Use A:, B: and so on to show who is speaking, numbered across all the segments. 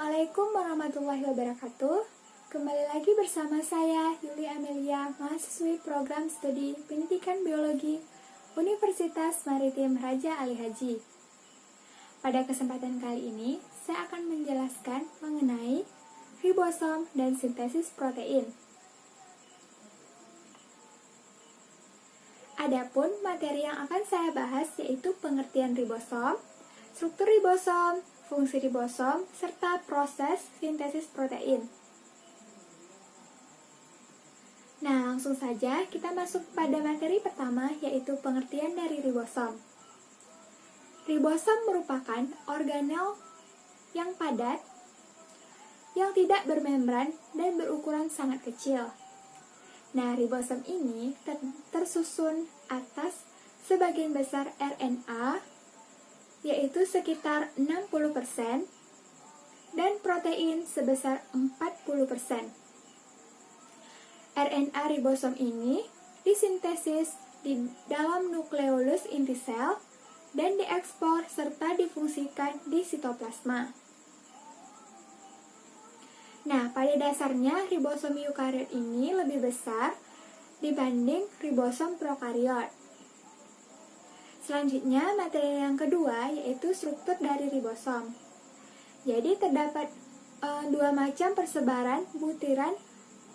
A: Assalamualaikum warahmatullahi wabarakatuh. Kembali lagi bersama saya, Yuli Amelia, mahasiswi program studi Pendidikan Biologi Universitas Maritim Raja Ali Haji. Pada kesempatan kali ini, saya akan menjelaskan mengenai ribosom dan sintesis protein. Adapun materi yang akan saya bahas yaitu pengertian ribosom, struktur ribosom, fungsi ribosom, serta proses sintesis protein. Nah, langsung saja kita masuk pada materi pertama, yaitu pengertian dari ribosom. Ribosom merupakan organel yang padat, yang tidak bermembran dan berukuran sangat kecil. Nah, ribosom ini tersusun atas sebagian besar RNA, yaitu sekitar 60%, dan protein sebesar 40%. RNA ribosom ini disintesis di dalam nukleolus inti sel dan diekspor serta difungsikan di sitoplasma. Nah, pada dasarnya ribosom eukariot ini lebih besar dibanding ribosom prokariot. Selanjutnya, materi yang kedua yaitu struktur dari ribosom. Jadi terdapat dua macam persebaran butiran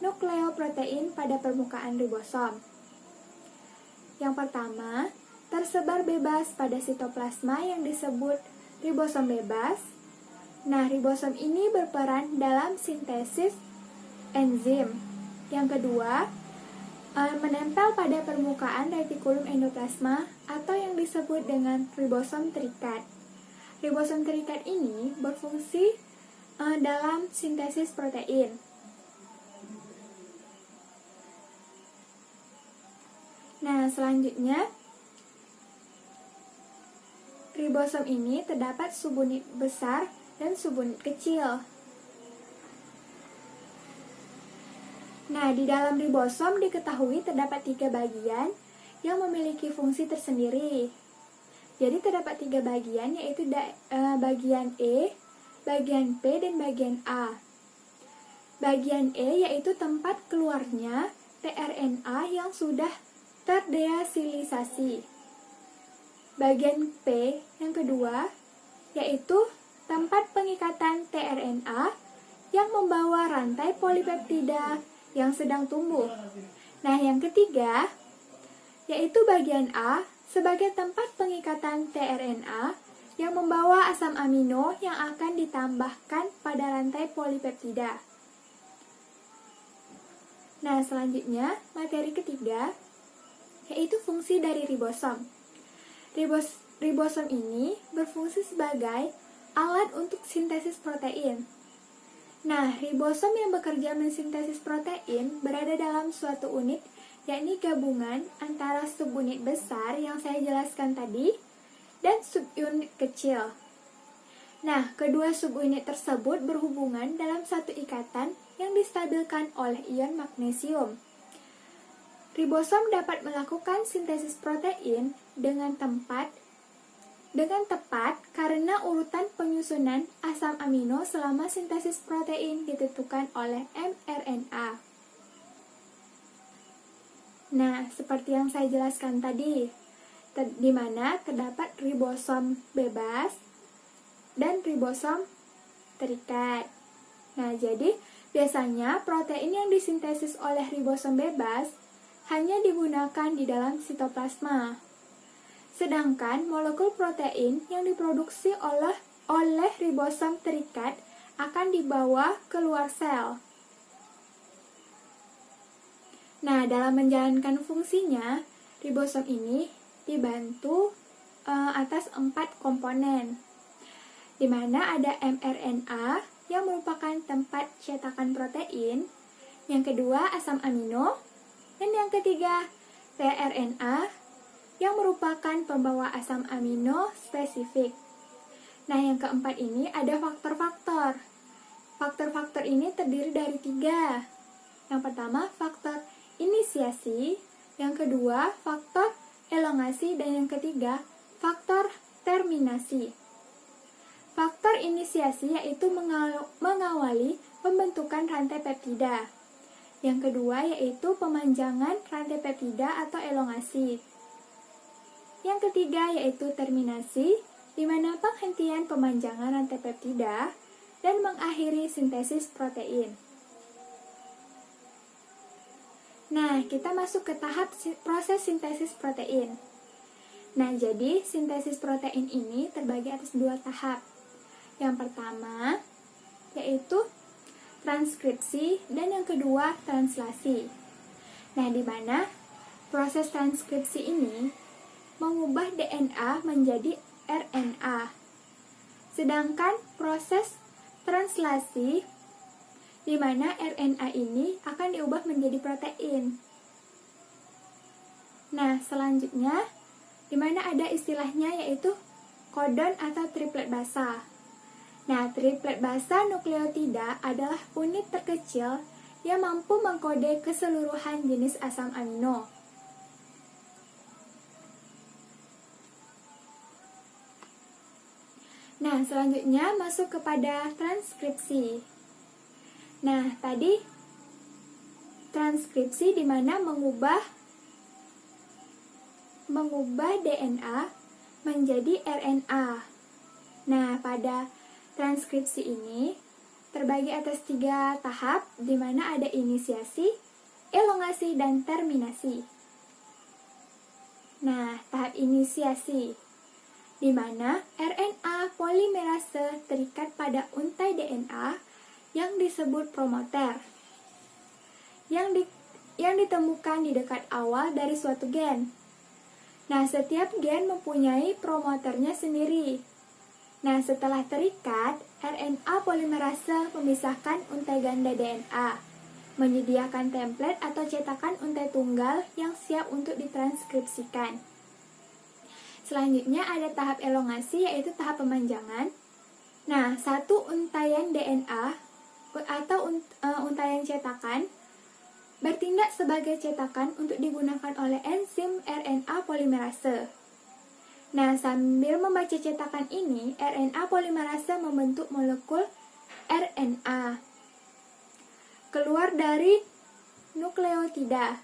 A: nukleoprotein pada permukaan ribosom. Yang pertama, tersebar bebas pada sitoplasma yang disebut ribosom bebas. Nah, ribosom ini berperan dalam sintesis enzim. Yang kedua, menempel pada permukaan retikulum endoplasma atau yang disebut dengan ribosom terikat. Ribosom terikat ini berfungsi dalam sintesis protein. Nah, selanjutnya ribosom ini terdapat subunit besar dan subunit kecil. Nah, di dalam ribosom diketahui terdapat 3 bagian yang memiliki fungsi tersendiri. Jadi terdapat 3 bagian, yaitu bagian E, bagian P, dan bagian A. Bagian E yaitu tempat keluarnya tRNA yang sudah terdeasilisasi. Bagian P yang kedua yaitu tempat pengikatan tRNA yang membawa rantai polipeptida yang sedang tumbuh. Nah, yang ketiga yaitu bagian A sebagai tempat pengikatan tRNA yang membawa asam amino yang akan ditambahkan pada rantai polipeptida. Nah, selanjutnya materi ketiga yaitu fungsi dari ribosom. Ribosom ini berfungsi sebagai alat untuk sintesis protein. Nah, ribosom yang bekerja mensintesis protein berada dalam suatu unit, yakni gabungan antara subunit besar yang saya jelaskan tadi dan subunit kecil. Nah, kedua subunit tersebut berhubungan dalam satu ikatan yang distabilkan oleh ion magnesium. Ribosom dapat melakukan sintesis protein dengan tepat karena urutan penyusunan asam amino selama sintesis protein ditentukan oleh mRNA. Nah, seperti yang saya jelaskan tadi, di mana terdapat ribosom bebas dan ribosom terikat. Nah, jadi biasanya protein yang disintesis oleh ribosom bebas hanya digunakan di dalam sitoplasma. Sedangkan molekul protein yang diproduksi oleh ribosom terikat akan dibawa keluar sel. Nah, dalam menjalankan fungsinya, ribosom ini dibantu atas 4 komponen, di mana ada mRNA yang merupakan tempat cetakan protein, yang kedua asam amino, dan yang ketiga tRNA yang merupakan pembawa asam amino spesifik. Nah, yang keempat ini ada faktor-faktor. Faktor-faktor ini terdiri dari 3. Yang pertama, faktor inisiasi, yang kedua, faktor elongasi, dan yang ketiga, faktor terminasi. faktor inisiasi yaitu mengawali pembentukan rantai peptida. Yang kedua yaitu pemanjangan rantai peptida atau elongasi. Yang ketiga yaitu terminasi, di mana penghentian pemanjangan rantai peptida dan mengakhiri sintesis protein. Nah, kita masuk ke tahap proses sintesis protein. Nah, jadi sintesis protein ini terbagi atas 2 tahap. Yang pertama yaitu transkripsi dan yang kedua translasi. Nah, di mana proses transkripsi ini mengubah DNA menjadi RNA. Sedangkan proses translasi di mana RNA ini akan diubah menjadi protein. Nah, selanjutnya di mana ada istilahnya yaitu kodon atau triplet basa. Nah, triplet basa nukleotida adalah unit terkecil yang mampu mengkode keseluruhan jenis asam amino. Nah, selanjutnya masuk kepada transkripsi. Nah, tadi transkripsi di mana mengubah DNA menjadi RNA. Nah, pada transkripsi ini terbagi atas 3 tahap, di mana ada inisiasi, elongasi, dan terminasi. Nah, tahap inisiasi, di mana RNA polimerase terikat pada untai DNA yang disebut promoter, yang ditemukan di dekat awal dari suatu gen. Nah, setiap gen mempunyai promoternya sendiri. Nah, setelah terikat, RNA polimerase memisahkan untai ganda DNA, menyediakan template atau cetakan untai tunggal yang siap untuk ditranskripsikan. Selanjutnya ada tahap elongasi, yaitu tahap pemanjangan. Nah, satu untaian DNA atau untaian cetakan bertindak sebagai cetakan untuk digunakan oleh enzim RNA polimerase. Nah, sambil membaca cetakan ini, RNA polimerase membentuk molekul RNA keluar dari nukleotida.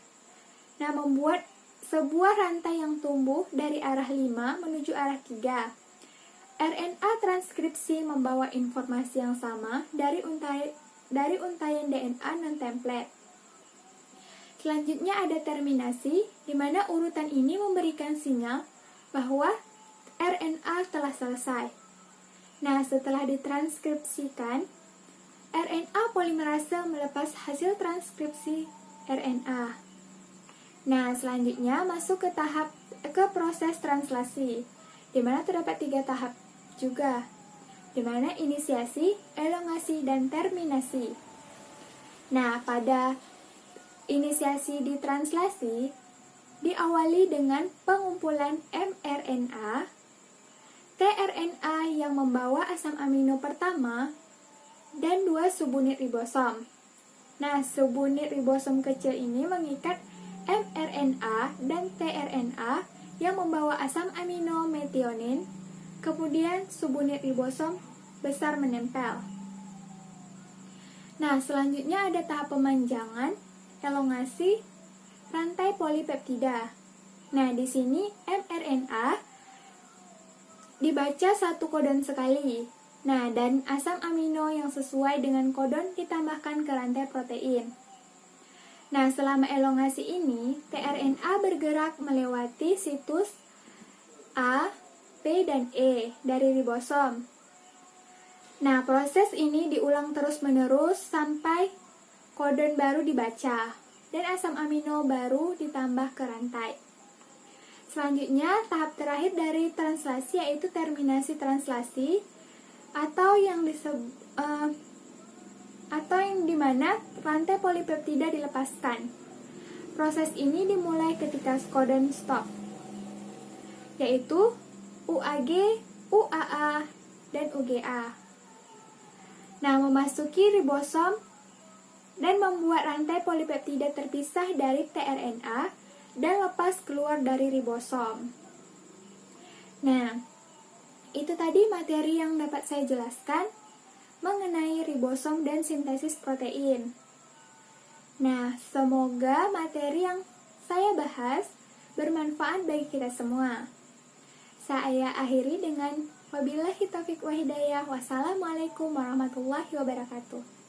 A: Nah, membuat sebuah rantai yang tumbuh dari arah 5 menuju arah 3. RNA transkripsi membawa informasi yang sama dari untaian DNA non-template. Selanjutnya ada terminasi, di mana urutan ini memberikan sinyal bahwa RNA telah selesai. Nah, setelah ditranskripsikan, RNA polimerase melepas hasil transkripsi RNA. Nah, selanjutnya masuk ke proses translasi, di mana terdapat 3 tahap juga, di mana inisiasi, elongasi, dan terminasi. Nah, pada inisiasi di translasi diawali dengan pengumpulan mRNA, tRNA yang membawa asam amino pertama, dan 2 subunit ribosom. Nah, subunit ribosom kecil ini mengikat mRNA dan tRNA yang membawa asam amino metionin, kemudian subunit ribosom besar menempel. Nah, selanjutnya ada tahap pemanjangan, elongasi, rantai polipeptida. Nah, di sini mRNA dibaca 1 kodon sekali. Nah, dan asam amino yang sesuai dengan kodon ditambahkan ke rantai protein. Nah, selama elongasi ini, tRNA bergerak melewati situs A, P, dan E dari ribosom. Nah, proses ini diulang terus-menerus sampai kodon baru dibaca dan asam amino baru ditambah ke rantai. Selanjutnya, tahap terakhir dari translasi yaitu terminasi translasi atau yang dimana rantai polipeptida dilepaskan. Proses ini dimulai ketika kodon stop, yaitu UAG, UAA, dan UGA. Nah, memasuki ribosom dan membuat rantai polipeptida terpisah dari tRNA dan lepas keluar dari ribosom. Nah, itu tadi tadi materi yang dapat saya jelaskan mengenai ribosom dan sintesis protein. Nah, semoga materi yang saya bahas bermanfaat bagi kita semua. Saya akhiri dengan wabillahi taufiq wa hidayah. Wassalamualaikum warahmatullahi wabarakatuh.